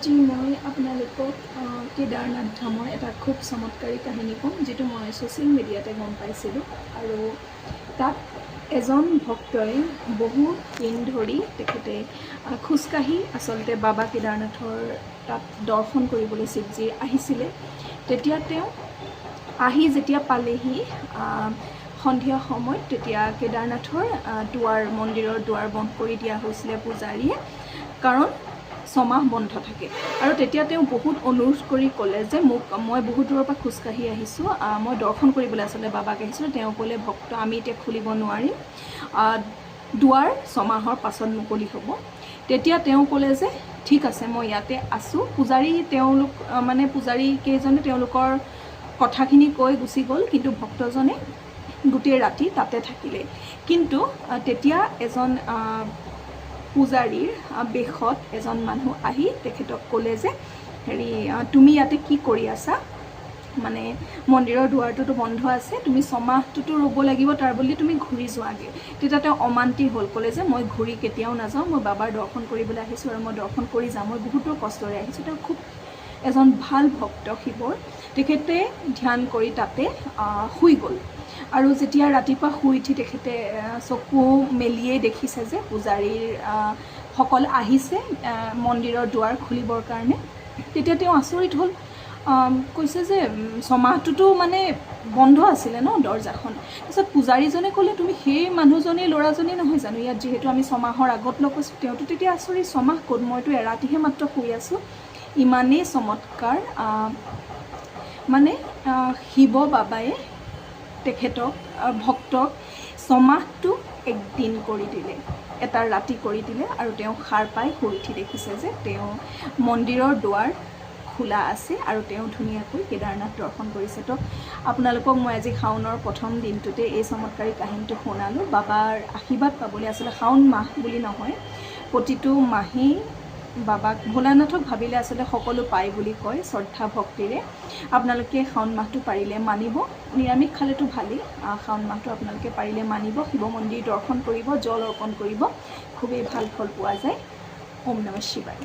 আজি মই আপোনালোকক কেদাৰনাথ ধামৰ এটা খুব চমৎকাৰী কাহিনী ক'ম, যিটো মই ছ'চিয়েল মিডিয়াতে গম পাইছিলোঁ। আৰু তাত এজন ভক্তই বহু দিন ধৰি তেখেতে খোজকাঢ়ি আচলতে বাবা কেদাৰনাথৰ তাত দৰ্শন কৰিবলৈ শিৱজীৰ আহিছিলে। তেতিয়া তেওঁ আহি যেতিয়া পালেহি সন্ধিয়া সময়ত, তেতিয়া কেদাৰনাথৰ মন্দিৰৰ দুৱাৰ বন্ধ কৰি দিয়া হৈছিলে পূজাৰীয়ে, কাৰণ ছমাহ বন্ধ থাকে। আৰু তেতিয়া তেওঁ বহুত অনুৰোধ কৰি ক'লে যে মই বহুত দূৰৰ পৰা খোজকাঢ়ি আহিছোঁ, মই দৰ্শন কৰিবলৈ আচলতে বাবাক আহিছিলোঁ। তেওঁ ক'লে, ভক্ত আমি এতিয়া খুলিব নোৱাৰিম, দুৱাৰ ছমাহৰ পাছত মুকলি হ'ব। তেতিয়া তেওঁ ক'লে যে ঠিক আছে, মই ইয়াতে আছোঁ। পূজাৰী কেইজনে তেওঁলোকৰ কথাখিনি কৈ গুচি গ'ল, কিন্তু ভক্তজনে গোটেই ৰাতি তাতে থাকিলে। কিন্তু তেতিয়া এজন পূজাৰীৰ বেশত এজন মানুহ আহি তেখেতক ক'লে যে তুমি ইয়াতে কি কৰি আছা, মানে মন্দিৰৰ দুৱাৰটোতো বন্ধ আছে, তুমি ছমাহটোতো ৰ'ব লাগিব, তাৰ বুলি তুমি ঘূৰি যোৱাগৈ। তেতিয়া তেওঁ অমান্তি হ'ল, ক'লে যে মই ঘূৰি কেতিয়াও নাযাওঁ, মই বাবাৰ দৰ্শন কৰিবলৈ আহিছোঁ আৰু মই দৰ্শন কৰি যাম, মই বহুতো কষ্টৰে আহিছোঁ। তেওঁ খুব এজন ভাল ভক্ত শিৱৰ, তেখেতে ধ্যান কৰি তাতে শুই গ'ল। আৰু যেতিয়া ৰাতিপুৱা শুই উঠি তেখেতে চকু মেলিয়েই দেখিছে যে পূজাৰীৰ সকল আহিছে মন্দিৰৰ দুৱাৰ খুলিবৰ কাৰণে, তেতিয়া তেওঁ আচৰিত হ'ল। কৈছে যে ছমাহটোতো মানে বন্ধ আছিলে ন দৰ্জাখন। তাৰপিছত পূজাৰীজনে ক'লে, তুমি সেই মানুহজনেই ল'ৰাজনেই নহয় জানো, ইয়াত যিহেতু আমি ছমাহৰ আগত লগ পাইছোঁ। তেওঁতো তেতিয়া আচৰিত, ছমাহ ক'ত, মইতো এৰাতিহে মাত্ৰ শুই আছোঁ। ইমানেই চমৎকাৰ, মানে শিৱ বাবাই তেখেতক ভক্তক ছমাহটো একদিন কৰি দিলে, এটা ৰাতি কৰি দিলে। আৰু তেওঁ সাৰ পাই শুই উঠি দেখিছে যে তেওঁ মন্দিৰৰ দুৱাৰ খোলা আছে আৰু তেওঁ ধুনীয়াকৈ কেদাৰনাথ দৰ্শন কৰিছে। তো আপোনালোকক মই আজি শাওনৰ প্ৰথম দিনটোতে এই চমৎকাৰী কাহিনীটো শুনালোঁ। বাবাৰ আশীৰ্বাদ পাবলৈ আচলতে শাওন মাহ বুলি নহয়, প্ৰতিটো মাহেই বাবাক ভোলানাথক ভাবিলে আচলতে সকলো পায় বুলি কয় শ্ৰদ্ধা ভক্তিৰে। আপোনালোকে শাওন মাহটো পাৰিলে মানিব, নিৰামিষ খালেতো ভালেই, শাওন মাহটো আপোনালোকে পাৰিলে মানিব, শিৱ মন্দিৰ দৰ্শন কৰিব, জল অৰ্পণ কৰিব, খুবেই ভাল ফল পোৱা যায়। ওম নমঃ শিৱায়।